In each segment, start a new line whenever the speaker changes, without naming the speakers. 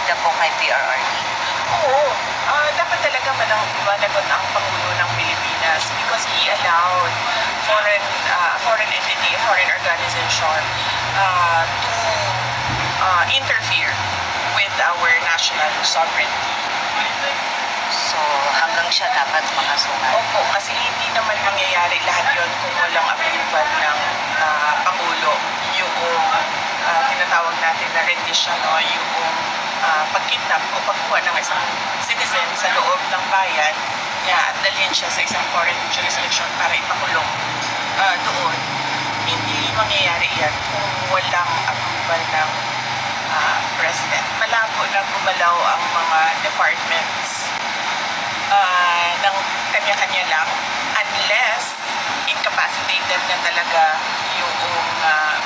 maganda po kay PRRD?
Oo, dapat talaga managot ang Pangulo ng Pilipinas because he allowed foreign entity, foreign organization to interfere with our national sovereignty.
So, hanggang siya dapat makasuhan.
Opo, kasi hindi naman mangyayari lahat yon kung walang approval ng Pangulo. Yung tinatawag natin na rendition, no? Yung pagkidnap o pagkuha ng isang citizen sa loob ng bayan at dalhin siya sa isang foreign jurisdiction para ipakulong doon. Hindi mangyayari yan kung walang approval ng President. Malabo na gumalaw ang mga departments ng kanya-kanya lang unless incapacitated na talaga yung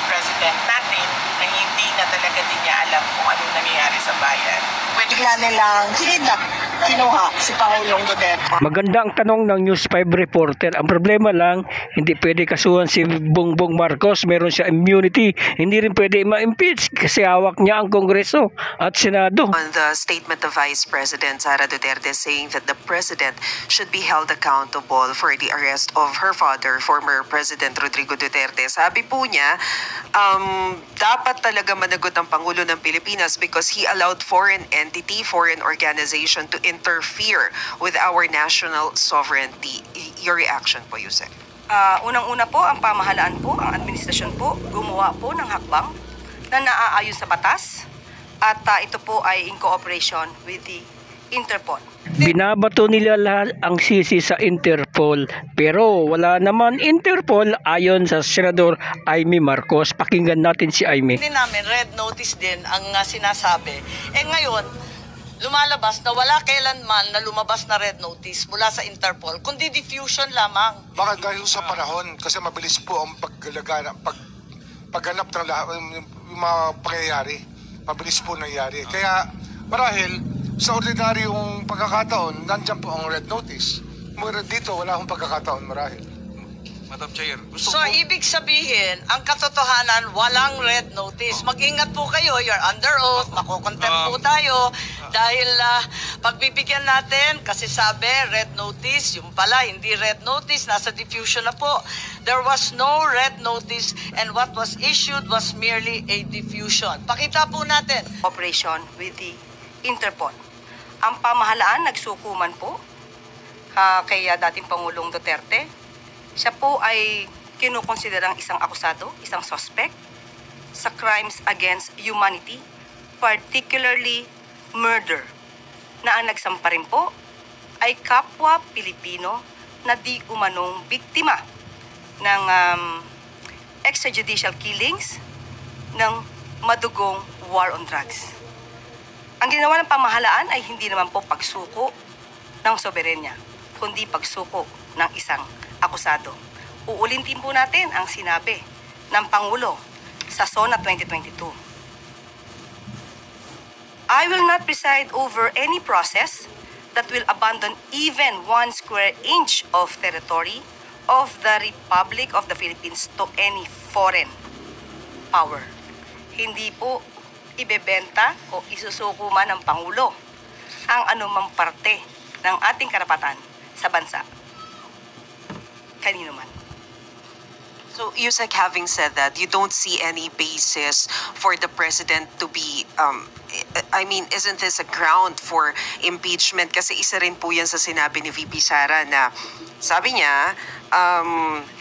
President natin na hindi na talaga din niya alam kung anong nangyayari sa bayan.
Bigla nilang kinuha si Pangulong Duterte.
Maganda ang tanong ng News 5 reporter. Ang problema lang, hindi pwede kasuhan si Bongbong Marcos. Meron siya immunity. Hindi rin pwede ma-impeach kasi hawak niya ang Kongreso at Senado.
On the statement of Vice President Sara Duterte saying that the President should be held accountable for the arrest of her father, former President Rodrigo Duterte. Sabi po niya, dapat talaga managot ang Pangulo ng Pilipinas because he allowed foreign entity, foreign organization to interfere with our national sovereignty. Your reaction po, Yusek?
Unang-una po, ang pamahalaan po, ang administrasyon po, gumawa po ng hakbang na naaayon sa batas at ito po ay in cooperation with the Interpol.
Binabato nila lahat ang sisi sa Interpol pero wala naman Interpol ayon sa Senador Amy Marcos. Pakinggan natin si Amy.
Hindi namin red notice din ang sinasabi. Ngayon, lumalabas na wala kailanman na lumabas na red notice mula sa Interpol, kundi diffusion lamang.
Baka dahil sa panahon, kasi mabilis po ang pagganap ng lahat, yung mga pangyayari. Mabilis po nangyayari. Kaya marahil, sa ordinaryong pagkakataon, nandiyan po ang red notice. Dito, wala akong pagkakataon marahil.
Madam Chair,
Ibig sabihin, ang katotohanan, walang red notice. Mag-ingat po kayo, you're under oath, makukontempt po tayo. Dahil pagbibigyan natin, kasi sabi, red notice, yung pala, hindi red notice, nasa diffusion na po. There was no red notice and what was issued was merely a diffusion. Pakita po natin.
Operation with the Interpol. Ang pamahalaan nagsukuman po kay dating Pangulong Duterte. Siya po ay kinukonsiderang isang akusado, isang suspect sa crimes against humanity, particularly murder, na ang nagsampa rin po ay kapwa Pilipino na di umanong biktima ng extrajudicial killings ng madugong war on drugs. Ang ginawa ng pamahalaan ay hindi naman po pagsuko ng soberenya, kundi pagsuko ng isang akusado. Uulitin po natin ang sinabi ng Pangulo sa SONA 2022. I will not preside over any process that will abandon even 1 square inch of territory of the Republic of the Philippines to any foreign power. Hindi po ibebenta o isusuko man ng Pangulo ang anumang parte ng ating karapatan sa bansa. Kanino man.
So, Yusek, having said that, you don't see any basis for the President to be, isn't this a ground for impeachment? Kasi isa rin po yan sa sinabi ni VP Sara na sabi niya,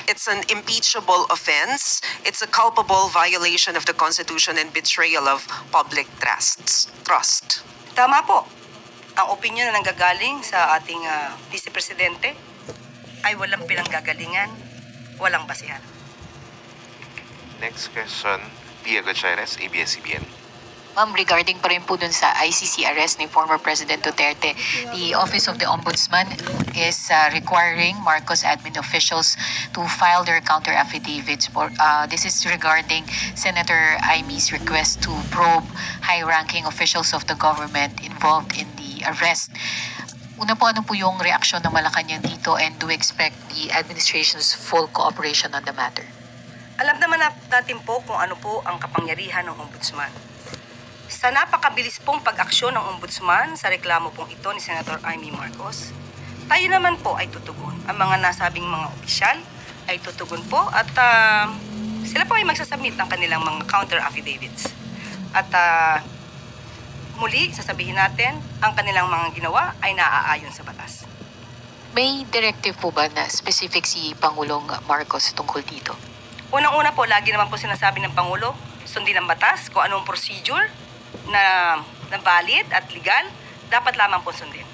it's an impeachable offense. It's a culpable violation of the Constitution and betrayal of public trust.
Tama po. Ang opinion na nanggagaling sa ating Vice Presidente ay walang pinanggagalingan, walang basihan.
next question, Pia Gutierrez, ABS-CBN.
Ma'am, regarding pa rin po dun sa ICC arrest ni former President Duterte, the Office of the Ombudsman is requiring Marcos admin officials to file their counter affidavits. This is regarding Senator Amy's request to probe high-ranking officials of the government involved in the arrest. Una po, ano po yung reaksyon ng Malacanang dito, and do we expect the administration's full cooperation on the matter?
Alam naman natin po kung ano po ang kapangyarihan ng Ombudsman. Sa napakabilis pong pag-aksyon ng Ombudsman sa reklamo pong ito ni Senator Amy Marcos, tayo naman po ay tutugon. Ang mga nasabing mga opisyal ay tutugon po at sila po ay magsasubmit ng kanilang mga counter affidavits. At muli, sasabihin natin, ang kanilang mga ginawa ay naaayon sa batas.
May directive po ba na specific si Pangulong Marcos tungkol dito?
Unang-una po, lagi naman po sinasabi ng Pangulo, sundin ang batas, kung anong procedure na valid at legal, dapat lamang po sundin.